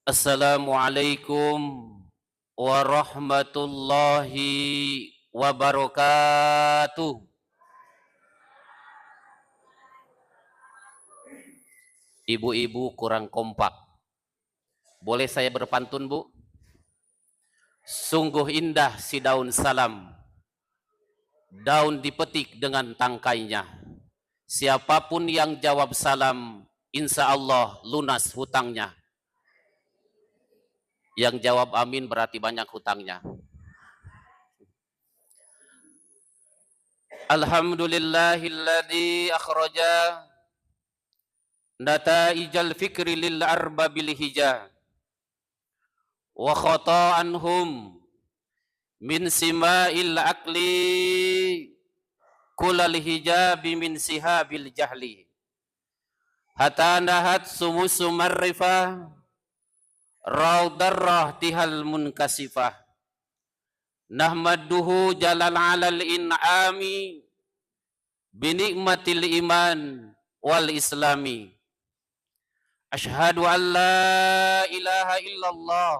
Assalamualaikum warahmatullahi wabarakatuh. Ibu-ibu kurang kompak. Boleh saya berpantun, Bu? Sungguh indah si daun salam. Daun dipetik dengan tangkainya. Siapapun yang jawab salam, insya Allah lunas hutangnya. Yang jawab amin berarti banyak hutangnya. Alhamdulillahilladzi akhraja nataijal fikri lil arbabil hijah wa khata'anhum min sima'il akli kulal hijabi min sihabil jahli hatta nahat sumusum marrifah raudarrah tihal munkasifah nahmaduhu jalal alal in'ami binikmatil iman wal islami. Ashhadu an la ilaha illallah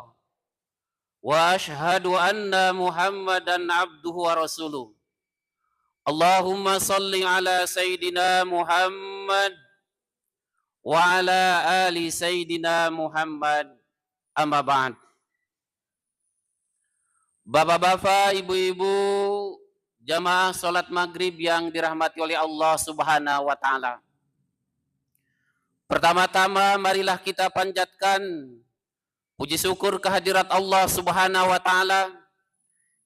wa ashhadu anna Muhammadan abduhu wa rasuluh. Allahumma salli ala Sayyidina Muhammad wa ala ali Sayyidina Muhammad. Amma ba'd. Bapak-bapak, ibu-ibu, jamaah salat maghrib yang dirahmati oleh Allah Subhanahu wa ta'ala. Pertama-tama marilah kita panjatkan puji syukur kehadirat Allah Subhanahu wa ta'ala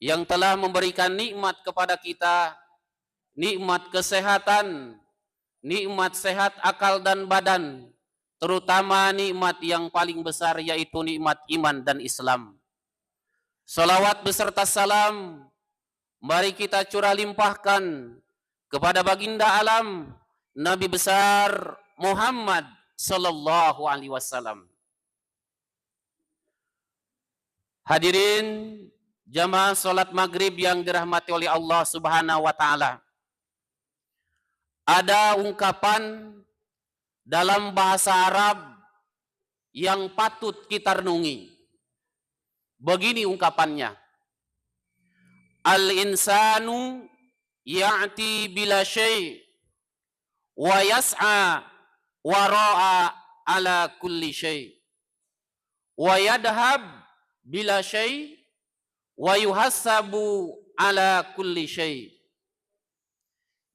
yang telah memberikan nikmat kepada kita, nikmat kesehatan, nikmat sehat akal dan badan, terutama nikmat yang paling besar yaitu nikmat iman dan Islam. Salawat beserta salam mari kita curah limpahkan kepada baginda alam Nabi besar Muhammad sallallahu alaihi wasallam. Hadirin jamaah salat maghrib yang dirahmati oleh Allah Subhanahu wa ta'ala. Ada ungkapan dalam bahasa Arab yang patut kita renungi. Begini ungkapannya. Al-insanu ya'ti bila syai' wa yas'a wara'a ala kulli syai' wa yadhhab bila syai' wa yuhassabu ala kulli syai'.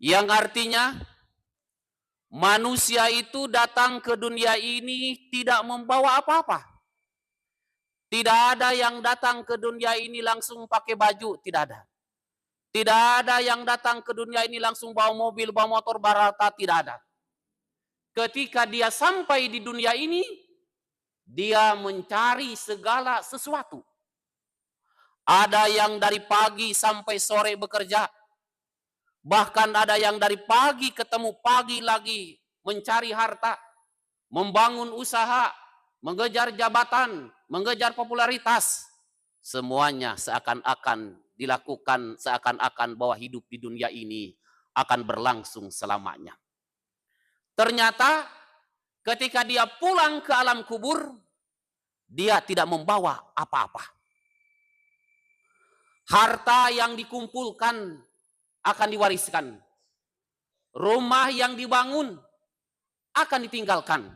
Yang artinya manusia itu datang ke dunia ini tidak membawa apa-apa. Tidak ada yang datang ke dunia ini langsung pakai baju, tidak ada. Tidak ada yang datang ke dunia ini langsung bawa mobil, bawa motor, barata, tidak ada. Ketika dia sampai di dunia ini, dia mencari segala sesuatu. Ada yang dari pagi sampai sore bekerja. Bahkan ada yang dari pagi ketemu pagi lagi mencari harta, membangun usaha, mengejar jabatan, mengejar popularitas. Semuanya seakan-akan dilakukan seakan-akan bahwa hidup di dunia ini akan berlangsung selamanya. Ternyata ketika dia pulang ke alam kubur, dia tidak membawa apa-apa. Harta yang dikumpulkan akan diwariskan. Rumah yang dibangun akan ditinggalkan.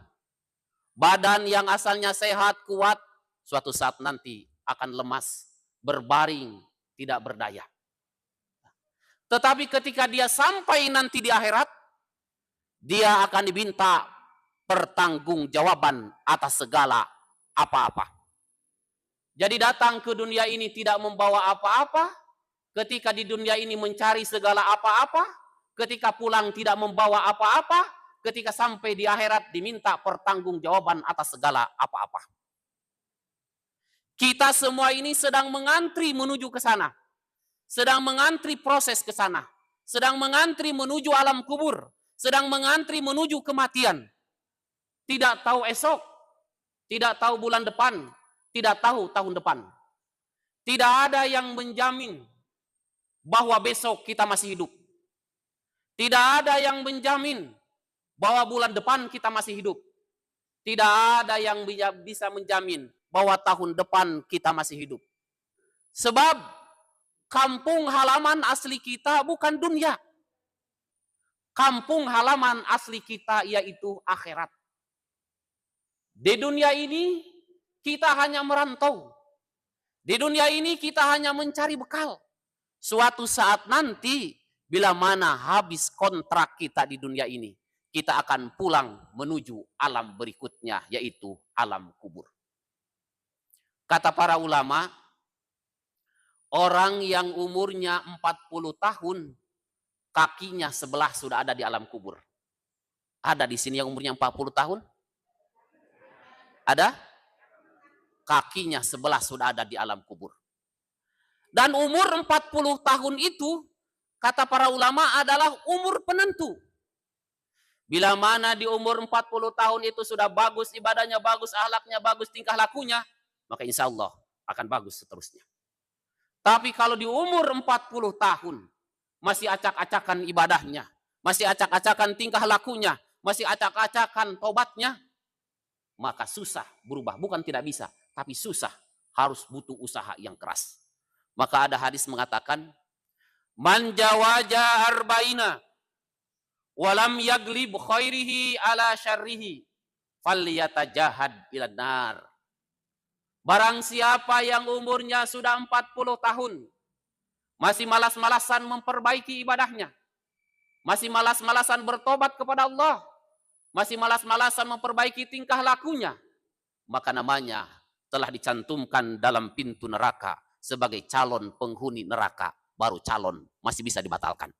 Badan yang asalnya sehat, kuat, suatu saat nanti akan lemas, berbaring, tidak berdaya. Tetapi ketika dia sampai nanti di akhirat, dia akan diminta pertanggungjawaban atas segala apa-apa. Jadi datang ke dunia ini tidak membawa apa-apa, ketika di dunia ini mencari segala apa-apa, ketika pulang tidak membawa apa-apa, ketika sampai di akhirat diminta pertanggungjawaban atas segala apa-apa. Kita semua ini sedang mengantri menuju ke sana. Sedang mengantri proses ke sana. Sedang mengantri menuju alam kubur. Sedang mengantri menuju kematian. Tidak tahu esok. Tidak tahu bulan depan. Tidak tahu tahun depan. Tidak ada yang menjamin bahwa besok kita masih hidup. Tidak ada yang menjamin bahwa bulan depan kita masih hidup. Tidak ada yang bisa menjamin bahwa tahun depan kita masih hidup. Sebab kampung halaman asli kita bukan dunia. Kampung halaman asli kita yaitu akhirat. Di dunia ini kita hanya merantau. Di dunia ini kita hanya mencari bekal. Suatu saat nanti bila mana habis kontrak kita di dunia ini, kita akan pulang menuju alam berikutnya yaitu alam kubur. Kata para ulama, orang yang umurnya 40 tahun, kakinya sebelah sudah ada di alam kubur. Ada di sini yang umurnya 40 tahun? Ada? Kakinya sebelah sudah ada di alam kubur. Dan umur 40 tahun itu, kata para ulama adalah umur penentu. Bila mana di umur 40 tahun itu sudah bagus, ibadahnya bagus, akhlaknya bagus, tingkah lakunya, maka insya Allah akan bagus seterusnya. Tapi kalau di umur 40 tahun, masih acak-acakan ibadahnya, masih acak-acakan tingkah lakunya, masih acak-acakan tobatnya, maka susah berubah. Bukan tidak bisa, tapi susah. Harus butuh usaha yang keras. Maka ada hadis mengatakan, man jawaja arba'ina walam yaglib khairihi ala syarrihi falyatajahad ilan nar. Barang siapa yang umurnya sudah 40 tahun, masih malas-malasan memperbaiki ibadahnya, masih malas-malasan bertobat kepada Allah, masih malas-malasan memperbaiki tingkah lakunya, maka namanya telah dicantumkan dalam pintu neraka sebagai calon penghuni neraka. Baru calon, masih bisa dibatalkan.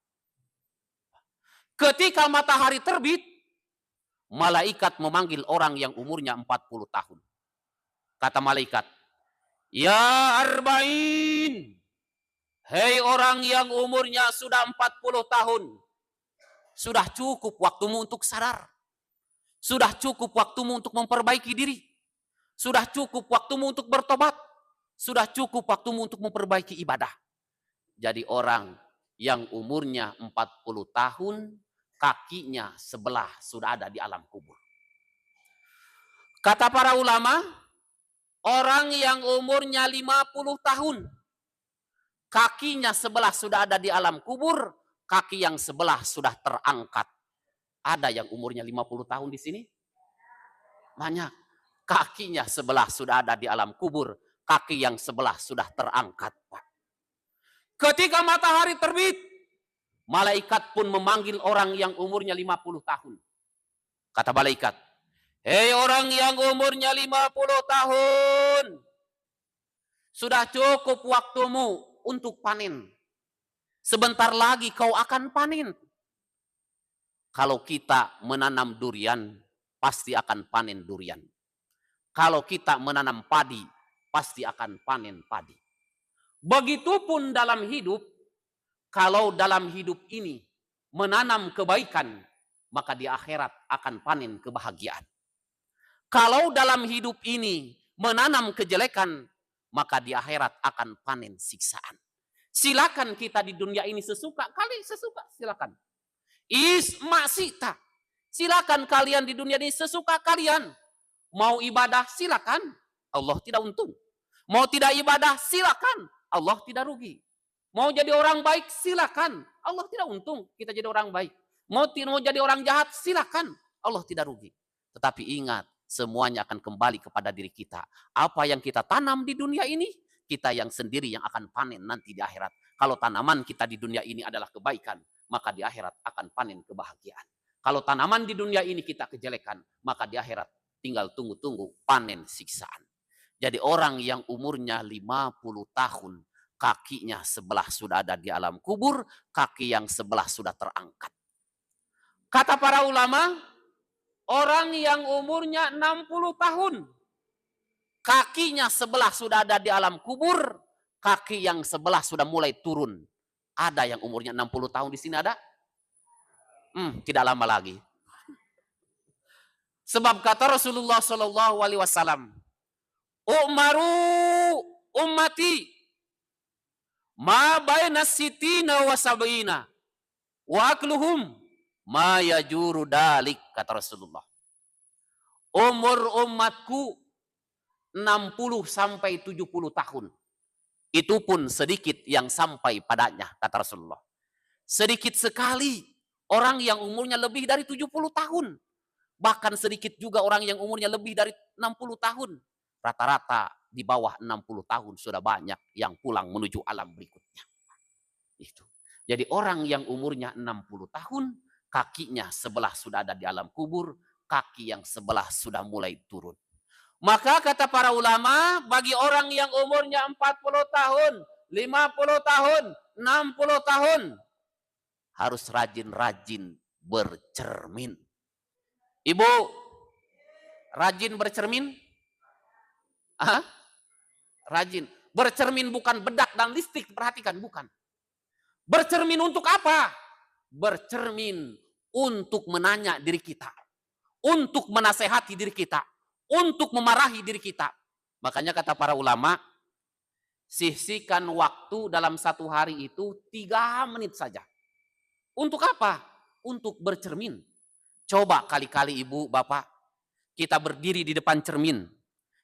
Ketika matahari terbit, malaikat memanggil orang yang umurnya 40 tahun. Kata malaikat, ya arba'in, hei orang yang umurnya sudah 40 tahun, sudah cukup waktumu untuk sadar. Sudah cukup waktumu untuk memperbaiki diri. Sudah cukup waktumu untuk bertobat. Sudah cukup waktumu untuk memperbaiki ibadah. Jadi orang yang umurnya 40 tahun, kakinya sebelah sudah ada di alam kubur. Kata para ulama, orang yang umurnya 50 tahun, kakinya sebelah sudah ada di alam kubur, kaki yang sebelah sudah terangkat. Ada yang umurnya 50 tahun di sini? Banyak. Kakinya sebelah sudah ada di alam kubur, kaki yang sebelah sudah terangkat. Ketika matahari terbit, malaikat pun memanggil orang yang umurnya 50 tahun. Kata malaikat, hei orang yang umurnya 50 tahun, sudah cukup waktumu untuk panen. Sebentar lagi kau akan panen. Kalau kita menanam durian, pasti akan panen durian. Kalau kita menanam padi, pasti akan panen padi. Begitupun dalam hidup, kalau dalam hidup ini menanam kebaikan, maka di akhirat akan panen kebahagiaan. Kalau dalam hidup ini menanam kejelekan, maka di akhirat akan panen siksaan. Silakan kita di dunia ini sesuka kali sesuka, silakan. Maksita. Silakan kalian di dunia ini sesuka kalian. Mau ibadah silakan, Allah tidak untung. Mau tidak ibadah silakan, Allah tidak rugi. Mau jadi orang baik silakan, Allah tidak untung kita jadi orang baik. Mau jadi orang jahat silakan, Allah tidak rugi. Tetapi ingat, semuanya akan kembali kepada diri kita. Apa yang kita tanam di dunia ini, kita yang sendiri yang akan panen nanti di akhirat. Kalau tanaman kita di dunia ini adalah kebaikan, maka di akhirat akan panen kebahagiaan. Kalau tanaman di dunia ini kita kejelekan, maka di akhirat tinggal tunggu-tunggu panen siksaan. Jadi orang yang umurnya 50 tahun, kakinya sebelah sudah ada di alam kubur, kaki yang sebelah sudah terangkat. Kata para ulama, orang yang umurnya 60 tahun, kakinya sebelah sudah ada di alam kubur, kaki yang sebelah sudah mulai turun. Ada yang umurnya 60 tahun di sini ada? Tidak lama lagi. Sebab kata Rasulullah Shallallahu Alaihi Wasallam, umaru ummati ma baina sitina wa sab'ina wa akluhum ma yajuru dalik, kata Rasulullah. Umur umatku 60 sampai 70 tahun. Itu pun sedikit yang sampai padanya, kata Rasulullah. Sedikit sekali orang yang umurnya lebih dari 70 tahun. Bahkan sedikit juga orang yang umurnya lebih dari 60 tahun. Rata-rata di bawah 60 tahun sudah banyak yang pulang menuju alam berikutnya. Itu. Jadi orang yang umurnya 60 tahun, kakinya sebelah sudah ada di alam kubur, kaki yang sebelah sudah mulai turun. Maka kata para ulama, bagi orang yang umurnya 40 tahun, 50 tahun, 60 tahun, harus rajin-rajin bercermin. Ibu, rajin bercermin? Hah? Rajin. Bercermin bukan bedak dan listrik, perhatikan, bukan. Bercermin untuk apa? Bercermin untuk menanya diri kita. Untuk menasehati diri kita. Untuk memarahi diri kita. Makanya kata para ulama, sisihkan waktu dalam satu hari itu 3 menit saja. Untuk apa? Untuk bercermin. Coba kali-kali ibu, bapak, kita berdiri di depan cermin.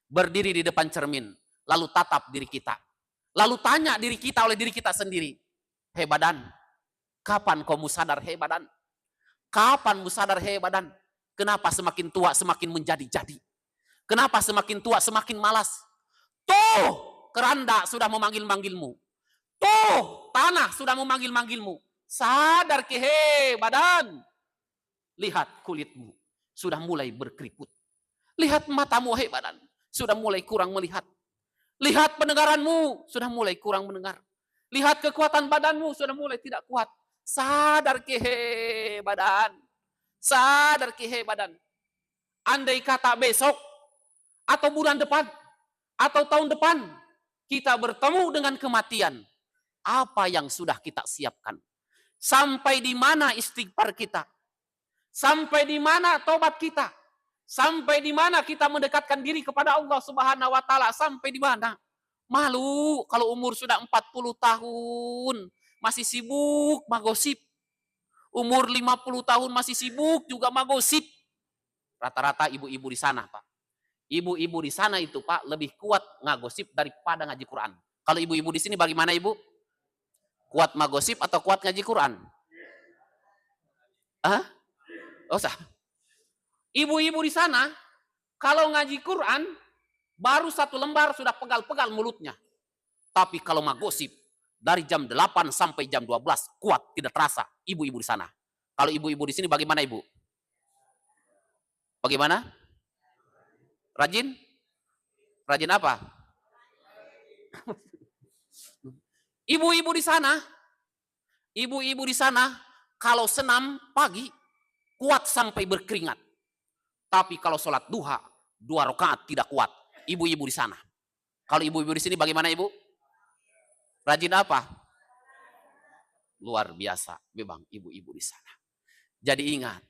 Berdiri di depan cermin. Lalu tatap diri kita. Lalu tanya diri kita oleh diri kita sendiri. Hei badan, kapan kamu sadar hei badan? Kapan mu sadar hei badan? Kenapa semakin tua semakin menjadi-jadi? Kenapa semakin tua semakin malas? Tuh, keranda sudah memanggil-manggilmu. Tuh, tanah sudah memanggil-manggilmu. Sadar ke hei badan. Lihat kulitmu, sudah mulai berkeriput. Lihat matamu hei badan, sudah mulai kurang melihat. Lihat pendengaranmu, sudah mulai kurang mendengar. Lihat kekuatan badanmu, sudah mulai tidak kuat. Sadar ke hei badan. Sadar ke hei badan. Andai kata besok, atau bulan depan, atau tahun depan, kita bertemu dengan kematian. Apa yang sudah kita siapkan? Sampai di mana istighfar kita? Sampai di mana taubat kita? Sampai di mana kita mendekatkan diri kepada Allah Subhanahu wa taala? Sampai di mana? Malu kalau umur sudah 40 tahun masih sibuk magosip. Umur 50 tahun masih sibuk juga magosip. Rata-rata ibu-ibu di sana, Pak. Ibu-ibu di sana itu, Pak, lebih kuat ngagosip daripada ngaji Quran. Kalau ibu-ibu di sini bagaimana, Ibu? Kuat magosip atau kuat ngaji Quran? Hah? Oh, sah. Ibu-ibu di sana, kalau ngaji Quran, baru 1 lembar sudah pegal-pegal mulutnya. Tapi kalau magosip, dari jam 8 sampai jam 12, kuat, tidak terasa. Ibu-ibu di sana. Kalau ibu-ibu di sini bagaimana, Ibu? Bagaimana? Rajin? Rajin apa? Ibu-ibu di sana, kalau senam pagi, kuat sampai berkeringat. Tapi kalau sholat duha, 2 rakaat tidak kuat. Ibu-ibu di sana. Kalau ibu-ibu di sini bagaimana, Ibu? Rajin apa? Luar biasa memang ibu-ibu di sana. Jadi ingat,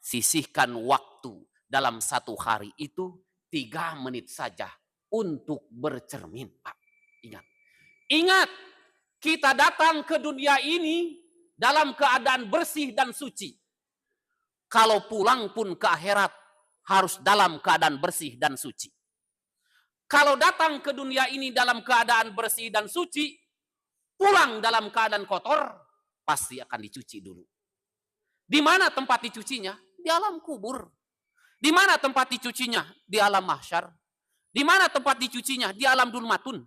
sisihkan waktu dalam satu hari itu 3 menit saja untuk bercermin, Pak. Ingat. Ingat, kita datang ke dunia ini dalam keadaan bersih dan suci. Kalau pulang pun ke akhirat, harus dalam keadaan bersih dan suci. Kalau datang ke dunia ini dalam keadaan bersih dan suci, pulang dalam keadaan kotor, pasti akan dicuci dulu. Di mana tempat dicucinya? Di alam kubur. Di mana tempat dicucinya? Di alam mahsyar. Di mana tempat dicucinya? Di alam dulmatun.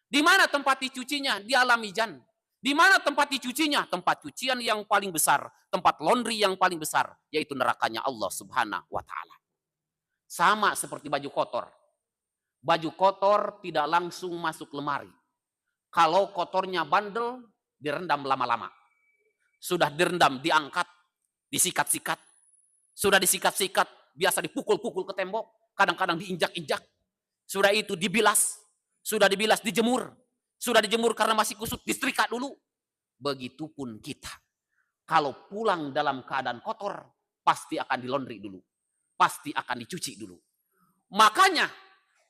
Di mana tempat dicucinya? Di alam mijan. Di mana tempat dicucinya? Tempat cucian yang paling besar, tempat laundry yang paling besar, yaitu nerakanya Allah Subhanahu wa taala. Sama seperti baju kotor. Baju kotor tidak langsung masuk lemari. Kalau kotornya bandel, direndam lama-lama. Sudah direndam, diangkat, disikat-sikat. Sudah disikat-sikat, biasa dipukul-pukul ke tembok, kadang-kadang diinjak-injak. Sudah itu dibilas, sudah dibilas dijemur. Sudah dijemur karena masih kusut, disetrika dulu. Begitupun kita. Kalau pulang dalam keadaan kotor, pasti akan dilondri dulu. Pasti akan dicuci dulu. Makanya,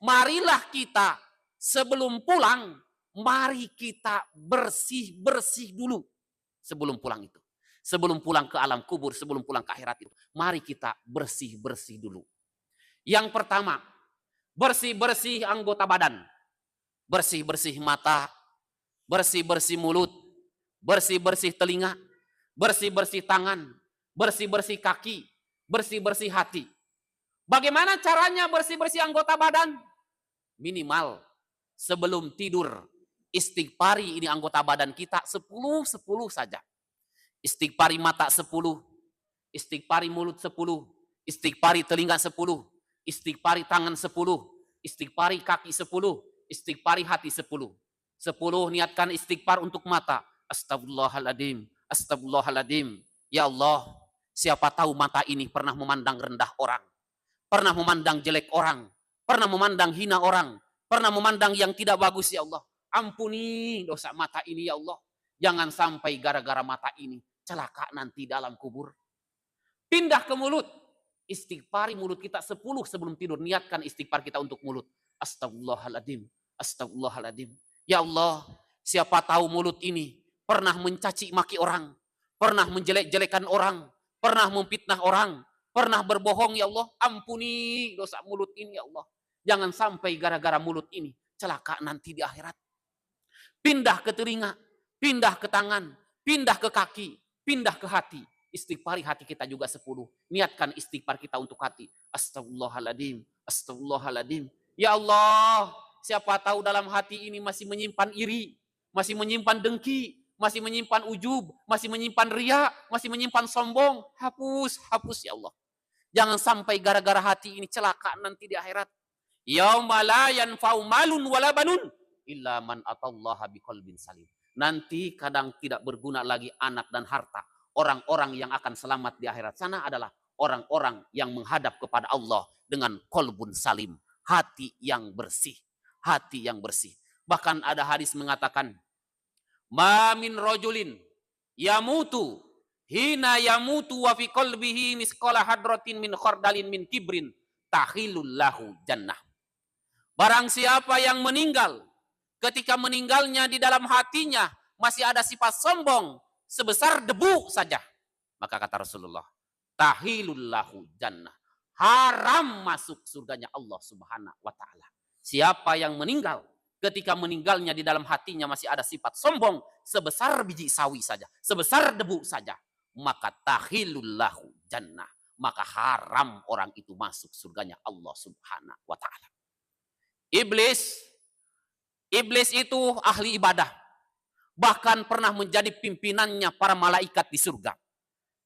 marilah kita sebelum pulang, mari kita bersih-bersih dulu. Sebelum pulang itu. Sebelum pulang ke alam kubur, sebelum pulang ke akhirat itu. Mari kita bersih-bersih dulu. Yang pertama, bersih-bersih anggota badan. Bersih-bersih mata, bersih-bersih mulut, bersih-bersih telinga, bersih-bersih tangan, bersih-bersih kaki, bersih-bersih hati. Bagaimana caranya bersih-bersih anggota badan? Minimal sebelum tidur, istighfari ini anggota badan kita 10 saja. Istighfari mata 10, istighfari mulut 10, istighfari telinga 10, istighfari tangan 10, istighfari kaki 10, istighfari hati 10. 10 niatkan istighfar untuk mata. Astagfirullahaladzim, astagfirullahaladzim. Ya Allah, siapa tahu mata ini pernah memandang rendah orang, pernah memandang jelek orang, pernah memandang hina orang, pernah memandang yang tidak bagus ya Allah. Ampuni dosa mata ini ya Allah. Jangan sampai gara-gara mata ini celaka nanti dalam kubur. Pindah ke mulut. Istighfari mulut kita 10 sebelum tidur. Niatkan istighfar kita untuk mulut. Astagfirullahaladzim, astagfirullahaladzim. Ya Allah, siapa tahu mulut ini pernah mencaci maki orang, pernah menjelek-jelekan orang, pernah memfitnah orang, pernah berbohong ya Allah. Ampuni dosa mulut ini ya Allah. Jangan sampai gara-gara mulut ini celaka nanti di akhirat. Pindah ke telinga, pindah ke tangan, pindah ke kaki, pindah ke hati. Istighfari hati kita juga 10. Niatkan istighfar kita untuk hati. Astagfirullahaladzim, astagfirullahaladzim. Ya Allah, siapa tahu dalam hati ini masih menyimpan iri, masih menyimpan dengki, masih menyimpan ujub, masih menyimpan ria, masih menyimpan sombong. Hapus, hapus ya Allah. Jangan sampai gara-gara hati ini celaka nanti di akhirat. Yauma la yanfa'u malun wala banun illa man atallaha biqalbin salim. Nanti kadang tidak berguna lagi anak dan harta. Orang-orang yang akan selamat di akhirat sana adalah orang-orang yang menghadap kepada Allah dengan qalbun salim, hati yang bersih, hati yang bersih. Bahkan ada hadis mengatakan, "Ma min rajulin yamutu hina yamutu wa fi qalbihi misqala hadratin min khardalin min kibrin tahilul lahu jannah." Barang siapa yang meninggal, ketika meninggalnya di dalam hatinya masih ada sifat sombong sebesar debu saja, maka kata Rasulullah, tahilul lahu jannah, haram masuk surganya Allah Subhanahu wa taala. Siapa yang meninggal, ketika meninggalnya di dalam hatinya masih ada sifat sombong sebesar biji sawi saja, sebesar debu saja, maka tahilul lahu jannah, maka haram orang itu masuk surganya Allah Subhanahu wa taala. Iblis itu ahli ibadah. Bahkan pernah menjadi pimpinannya para malaikat di surga.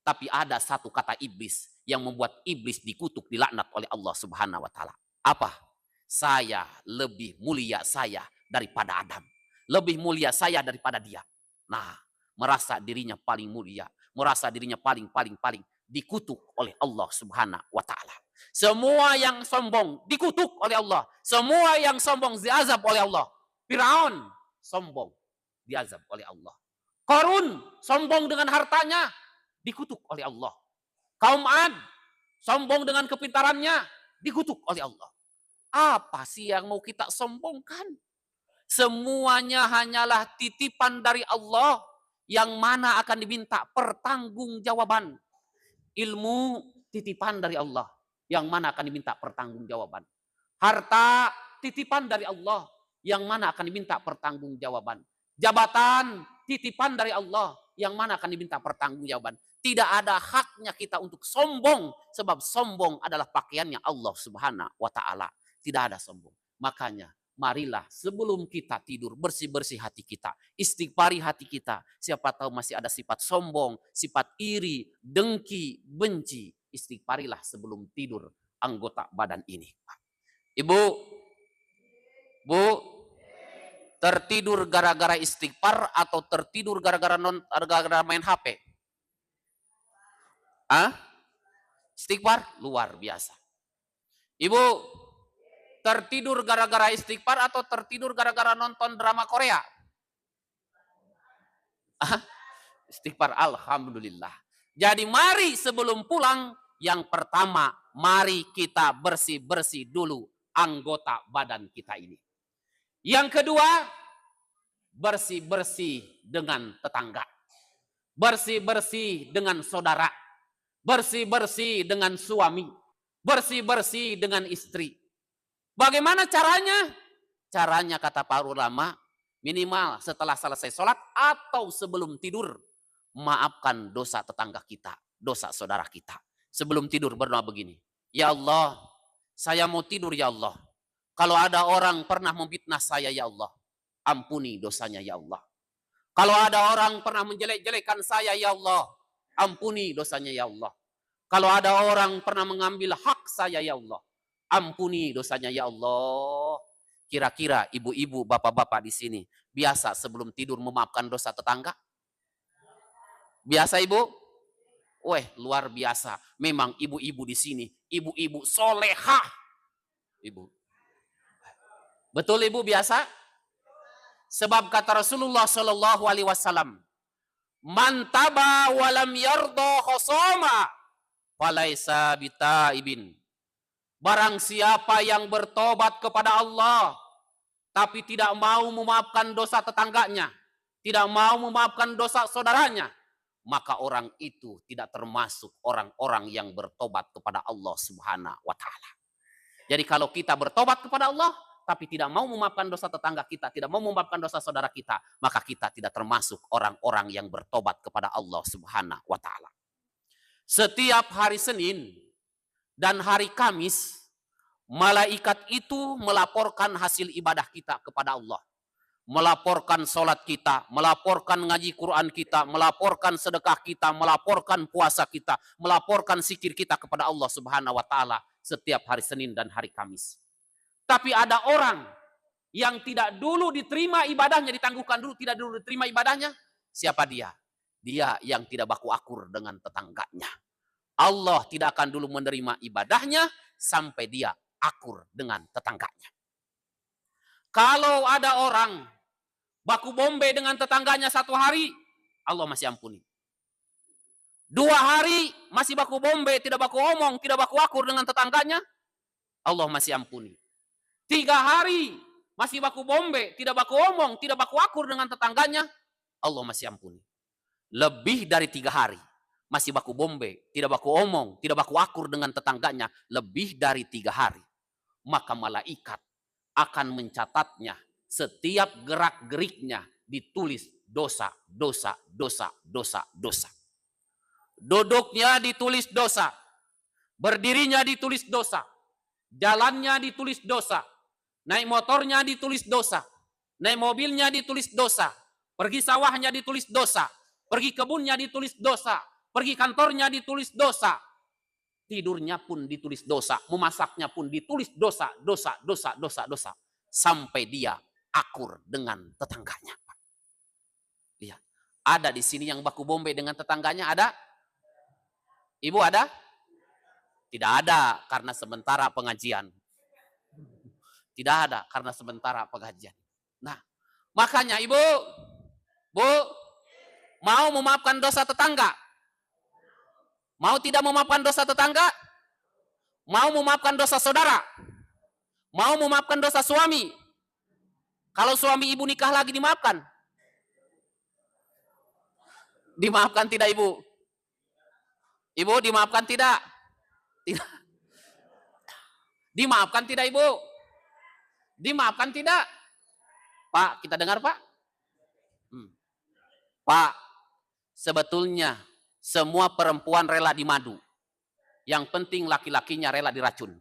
Tapi ada satu kata iblis yang membuat iblis dikutuk, dilaknat oleh Allah Subhanahu wa taala. Apa? Saya lebih mulia saya daripada Adam. Lebih mulia saya daripada dia. Nah, merasa dirinya paling mulia, merasa dirinya paling dikutuk oleh Allah Subhanahu wa taala. Semua yang sombong dikutuk oleh Allah. Semua yang sombong diazab oleh Allah. Firaun sombong diazab oleh Allah. Qarun sombong dengan hartanya dikutuk oleh Allah. Kaum Ad sombong dengan kepintarannya dikutuk oleh Allah. Apa sih yang mau kita sombongkan? Semuanya hanyalah titipan dari Allah yang mana akan diminta pertanggungjawaban. Ilmu titipan dari Allah yang mana akan diminta pertanggungjawaban. Harta titipan dari Allah yang mana akan diminta pertanggungjawaban. Jabatan titipan dari Allah yang mana akan diminta pertanggungjawaban. Tidak ada haknya kita untuk sombong, sebab sombong adalah pakaiannya Allah Subhanahu wa taala. Tidak ada sombong. Makanya marilah sebelum kita tidur bersih-bersih hati kita, istighfari hati kita. Siapa tahu masih ada sifat sombong, sifat iri, dengki, benci. Istighfarilah sebelum tidur anggota badan ini. Ibu, Bu, tertidur gara-gara istighfar atau tertidur gara-gara main HP? Istighfar luar biasa. Ibu, tertidur gara-gara istighfar atau tertidur gara-gara nonton drama Korea? Istighfar, alhamdulillah. Jadi mari sebelum pulang, yang pertama mari kita bersih-bersih dulu anggota badan kita ini. Yang kedua, bersih-bersih dengan tetangga. bersih-bersih dengan saudara, bersih-bersih dengan suami, bersih-bersih dengan istri. Bagaimana caranya? Caranya kata para ulama, minimal setelah selesai sholat atau sebelum tidur, maafkan dosa tetangga kita, dosa saudara kita. Sebelum tidur berdoa begini, ya Allah, saya mau tidur ya Allah. Kalau ada orang pernah memfitnah saya ya Allah, ampuni dosanya ya Allah. Kalau ada orang pernah menjelek-jelekan saya ya Allah, ampuni dosanya ya Allah. Kalau ada orang pernah mengambil hak saya ya Allah, ampuni dosanya ya Allah. Kira-kira ibu-ibu, bapak-bapak di sini biasa sebelum tidur memaafkan dosa tetangga? Biasa ibu? Weh, luar biasa. Memang ibu-ibu di sini, ibu-ibu solehah. Ibu. Betul ibu biasa? Sebab kata Rasulullah Shallallahu Alaihi Wasallam, man taba walam yardo khosoma, falaisa bitaibin. Barang siapa yang bertobat kepada Allah, tapi tidak mau memaafkan dosa tetangganya, tidak mau memaafkan dosa saudaranya, maka orang itu tidak termasuk orang-orang yang bertobat kepada Allah Subhanahu wa Ta'ala. Jadi kalau kita bertobat kepada Allah, tapi tidak mau memaafkan dosa tetangga kita, tidak mau memaafkan dosa saudara kita, maka kita tidak termasuk orang-orang yang bertobat kepada Allah Subhanahu wa Ta'ala. Setiap hari Senin dan hari Kamis, malaikat itu melaporkan hasil ibadah kita kepada Allah. Melaporkan sholat kita, melaporkan ngaji Quran kita, melaporkan sedekah kita, melaporkan puasa kita, melaporkan zikir kita kepada Allah Subhanahu wa Ta'ala setiap hari Senin dan hari Kamis. Tapi ada orang yang tidak dulu diterima ibadahnya, ditangguhkan dulu, tidak dulu diterima ibadahnya. Siapa dia? Dia yang tidak baku akur dengan tetangganya. Allah tidak akan dulu menerima ibadahnya sampai dia akur dengan tetangganya. Kalau ada orang baku bombe dengan tetangganya 1 hari, Allah masih ampuni. 2 hari masih baku bombe, tidak baku omong, tidak baku akur dengan tetangganya, Allah masih ampuni. 3 hari masih baku bombe, tidak baku omong, tidak baku akur dengan tetangganya, Allah masih ampuni. Lebih dari 3 hari masih baku bombe, tidak baku omong, tidak baku akur dengan tetangganya, lebih dari 3 hari, maka malaikat akan mencatatnya. Setiap gerak-geriknya ditulis dosa, dosa, dosa, dosa, dosa. Duduknya ditulis dosa, berdirinya ditulis dosa, jalannya ditulis dosa, naik motornya ditulis dosa, naik mobilnya ditulis dosa, pergi sawahnya ditulis dosa, pergi kebunnya ditulis dosa, pergi kantornya ditulis dosa, tidurnya pun ditulis dosa, memasaknya pun ditulis dosa, dosa, dosa, dosa, dosa, sampai dia akur dengan tetangganya. Lihat, ada di sini yang baku bombe dengan tetangganya, ada? Ibu ada? Tidak ada, karena sementara pengajian. Tidak ada, karena sementara pengajian. Nah, makanya ibu, bu, mau memaafkan dosa tetangga? Mau tidak memaafkan dosa tetangga? Mau memaafkan dosa saudara? Mau memaafkan dosa suami? Kalau suami ibu nikah lagi dimaafkan? Dimaafkan tidak ibu? Ibu dimaafkan tidak? Tidak. Dimaafkan tidak ibu? Dimaafkan tidak? Pak, kita dengar Pak? Pak, sebetulnya semua perempuan rela dimadu. Yang penting laki-lakinya rela diracun.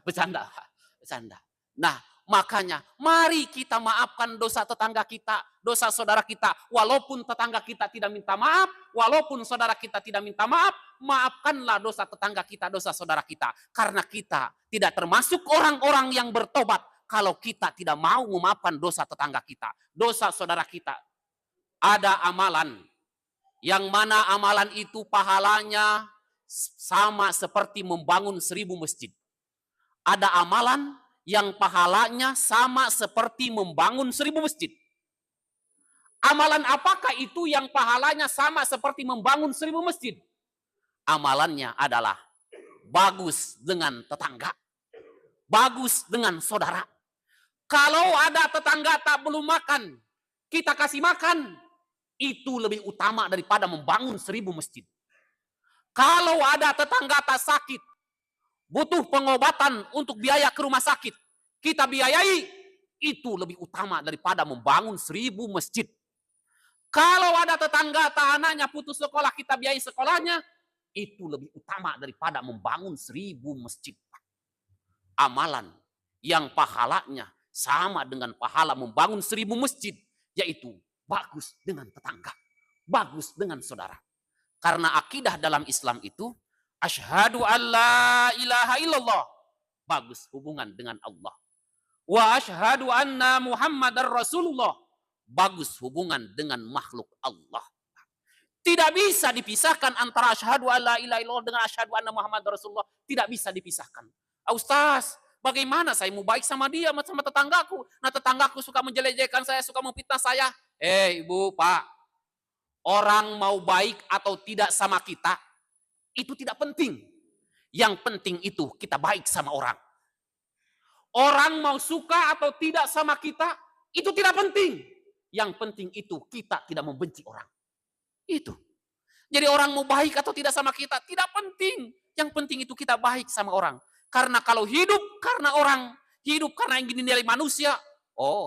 Bercanda, bercanda. Nah, makanya mari kita maafkan dosa tetangga kita, dosa saudara kita. Walaupun tetangga kita tidak minta maaf, walaupun saudara kita tidak minta maaf, maafkanlah dosa tetangga kita, dosa saudara kita. Karena kita tidak termasuk orang-orang yang bertobat kalau kita tidak mau memaafkan dosa tetangga kita, dosa saudara kita. Ada amalan, yang mana amalan itu pahalanya sama seperti membangun 1000 masjid. Ada amalan yang pahalanya sama seperti membangun 1000 masjid. Amalan apakah itu yang pahalanya sama seperti membangun 1000 masjid? Amalannya adalah bagus dengan tetangga, bagus dengan saudara. Kalau ada tetangga tak belum makan, kita kasih makan. itu lebih utama daripada membangun 1000 masjid. Kalau ada tetangga tak sakit, butuh pengobatan untuk biaya ke rumah sakit, kita biayai, itu lebih utama daripada membangun 1000 masjid. Kalau ada tetangga tak anaknya putus sekolah, kita biayai sekolahnya, itu lebih utama daripada membangun 1000 masjid. Amalan yang pahalanya sama dengan pahala membangun 1000 masjid, yaitu bagus dengan tetangga, bagus dengan saudara. Karena akidah dalam Islam itu, asyhadu an la ilaha illallah, bagus hubungan dengan Allah. Wa asyhadu anna Muhammadar Rasulullah, bagus hubungan dengan makhluk Allah. Tidak bisa dipisahkan antara asyhadu an la ilaha illallah dengan asyhadu anna Muhammadar Rasulullah. Tidak bisa dipisahkan. Ustaz, bagaimana saya mau baik sama dia, sama tetanggaku? Nah, tetanggaku suka menjelek-jelekan saya, suka memfitnah saya. Ibu, Pak, orang mau baik atau tidak sama kita, itu tidak penting. Yang penting itu kita baik sama orang. Orang mau suka atau tidak sama kita, itu tidak penting. Yang penting itu kita tidak membenci orang. Itu. Jadi orang mau baik atau tidak sama kita, tidak penting. Yang penting itu kita baik sama orang. Karena kalau hidup karena orang, hidup karena ingin dinilai manusia,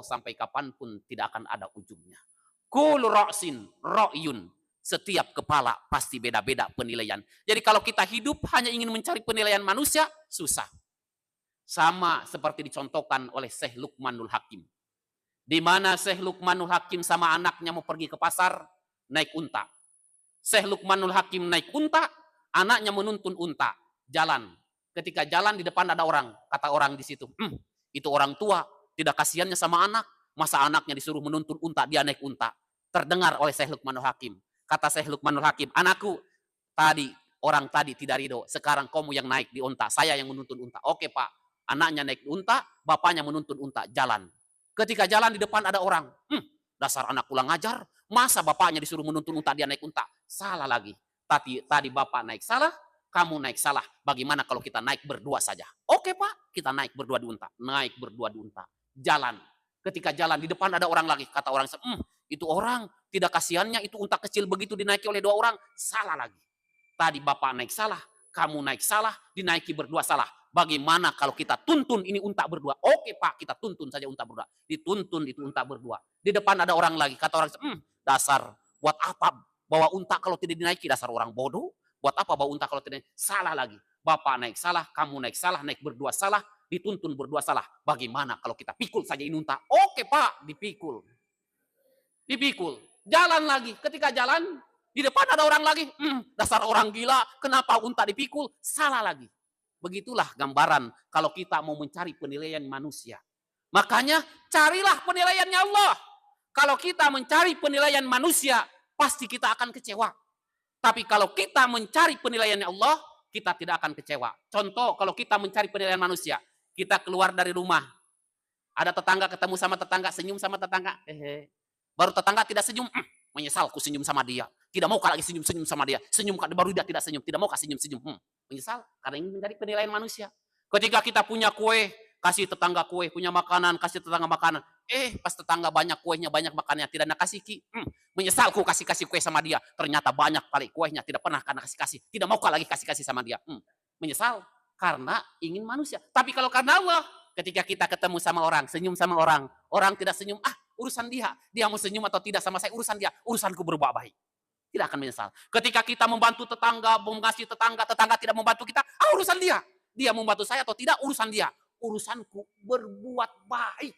sampai kapanpun tidak akan ada ujungnya. Kullu ra'sin ra'yun. Setiap kepala pasti beda-beda penilaian. Jadi kalau kita hidup hanya ingin mencari penilaian manusia, susah. Sama seperti dicontohkan oleh Syekh Luqmanul Hakim. Di mana Syekh Luqmanul Hakim sama anaknya mau pergi ke pasar, naik unta. Syekh Luqmanul Hakim naik unta, anaknya menuntun unta, jalan. Ketika jalan di depan ada orang, kata orang di situ, itu orang tua, tidak kasihannya sama anak, masa anaknya disuruh menuntun unta, dia naik unta. Terdengar oleh Syekh Luqmanul Hakim. Kata Syekh Luqmanul Hakim, anakku, orang tadi tidak ridho, sekarang kamu yang naik di unta, saya yang menuntun unta. Oke Pak, anaknya naik di unta, bapaknya menuntun unta, jalan. Ketika jalan di depan ada orang, dasar anak kurang ajar, masa bapaknya disuruh menuntun unta, dia naik unta. Salah lagi. Tadi bapak naik salah, kamu naik salah. Bagaimana kalau kita naik berdua saja? Oke Pak, kita naik berdua di unta. Naik berdua di unta. Jalan. Ketika jalan di depan ada orang lagi. Kata orang, itu orang tidak kasihannya, itu unta kecil begitu dinaiki oleh dua orang. Salah lagi. Tadi bapak naik salah, kamu naik salah, dinaiki berdua salah. Bagaimana kalau kita tuntun ini unta berdua? Oke Pak, kita tuntun saja unta berdua. Dituntun itu unta berdua. Di depan ada orang lagi. Kata orang, dasar buat apa bawa unta kalau tidak dinaiki? Dasar orang bodoh. Buat apa bawa unta kalau tidak dinaiki? Salah lagi. Bapak naik salah, kamu naik salah, naik berdua salah, dituntun berdua salah. Bagaimana kalau kita pikul saja ini unta? Oke Pak, dipikul. Dipikul. Jalan lagi. Ketika jalan, di depan ada orang lagi. Dasar orang gila, kenapa unta dipikul? Salah lagi. Begitulah gambaran kalau kita mau mencari penilaian manusia. Makanya carilah penilaiannya Allah. Kalau kita mencari penilaian manusia, pasti kita akan kecewa. Tapi kalau kita mencari penilaiannya Allah, kita tidak akan kecewa. Contoh, kalau kita mencari penilaian manusia, kita keluar dari rumah. Ada tetangga ketemu sama tetangga, senyum sama tetangga. Baru tetangga tidak senyum, menyesal ku senyum sama dia. Tidak mau lagi senyum-senyum sama dia. Senyum baru dia tidak senyum, tidak mau senyum-senyum. Menyesal karena ingin mencari penilaian manusia. Ketika kita punya kue, kasih tetangga kue, punya makanan, kasih tetangga makanan. Pas tetangga banyak kuenya, banyak makanannya, tidak nak kasih menyesal ku kasih kue sama dia. Ternyata banyak kali kuenya, tidak pernah karena kasih. Tidak mau lagi kasih sama dia. Menyesal karena ingin manusia. Tapi kalau karena Allah, ketika kita ketemu sama orang, senyum sama orang, orang tidak senyum, urusan dia. Dia mau senyum atau tidak sama saya, urusan dia. Urusanku berbuat baik. Tidak akan menyesal. Ketika kita membantu tetangga, mengasihi tetangga, tetangga tidak membantu kita, urusan dia. Dia membantu saya atau tidak, urusan dia. Urusanku berbuat baik.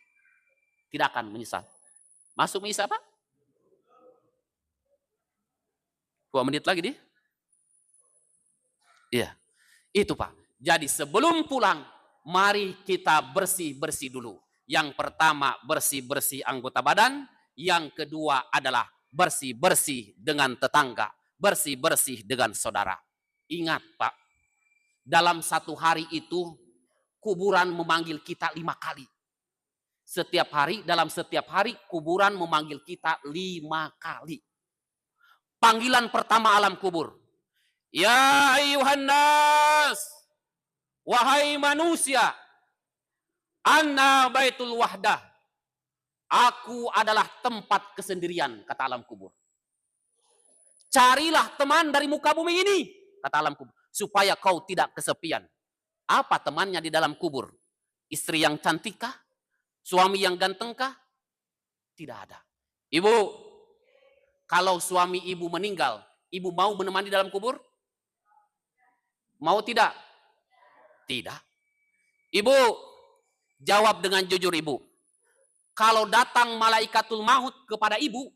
Tidak akan menyesal. Masuk menyesal apa? 2 menit lagi deh. Iya. Itu Pak. Jadi sebelum pulang, mari kita bersih-bersih dulu. Yang pertama bersih-bersih anggota badan. Yang kedua adalah bersih-bersih dengan tetangga, bersih-bersih dengan saudara. Ingat Pak, dalam satu hari itu kuburan memanggil kita 5 kali. Dalam setiap hari kuburan memanggil kita 5 kali. Panggilan pertama alam kubur. Ya ayuhan nas, wahai manusia, anna baitul wahdah. Aku adalah tempat kesendirian, kata alam kubur. Carilah teman dari muka bumi ini, kata alam kubur, supaya kau tidak kesepian. Apa temannya di dalam kubur? Istri yang cantikkah? Suami yang gantengkah? Tidak ada. Ibu, kalau suami ibu meninggal, ibu mau menemani dalam kubur? Mau tidak? Tidak. Ibu, jawab dengan jujur ibu. Kalau datang malaikatul maut kepada ibu,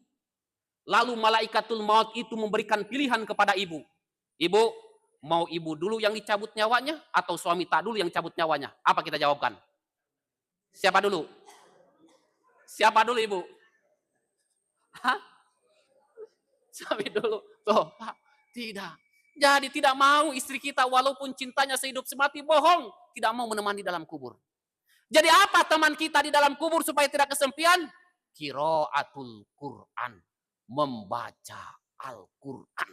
lalu malaikatul maut itu memberikan pilihan kepada ibu. Ibu, mau ibu dulu yang dicabut nyawanya atau suami tak dulu yang cabut nyawanya? Apa kita jawabkan? Siapa dulu? Siapa dulu ibu? Hah? Suami dulu. Tuh, Pak, tidak. Jadi tidak mau istri kita walaupun cintanya sehidup semati, bohong. Tidak mau menemani dalam kubur. Jadi apa teman kita di dalam kubur supaya tidak kesepian? Qiraatul Quran. Membaca Al-Quran.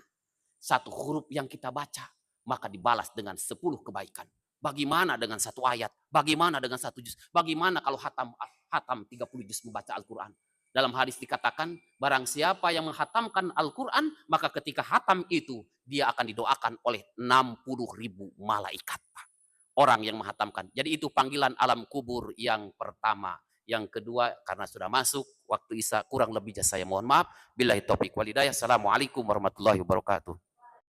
Satu huruf yang kita baca, maka dibalas dengan 10 kebaikan. Bagaimana dengan satu ayat? Bagaimana dengan satu juz? Bagaimana kalau hatam 30 juz membaca Al-Quran? Dalam hadis dikatakan, barang siapa yang menghatamkan Al-Quran, maka ketika hatam itu, dia akan didoakan oleh 60.000 malaikat. Orang yang menghatamkan. Jadi itu panggilan alam kubur yang pertama. Yang kedua, karena sudah masuk waktu Isya, kurang lebihnya saya mohon maaf. Billahi taufiq wal hidayah. Assalamualaikum warahmatullahi wabarakatuh.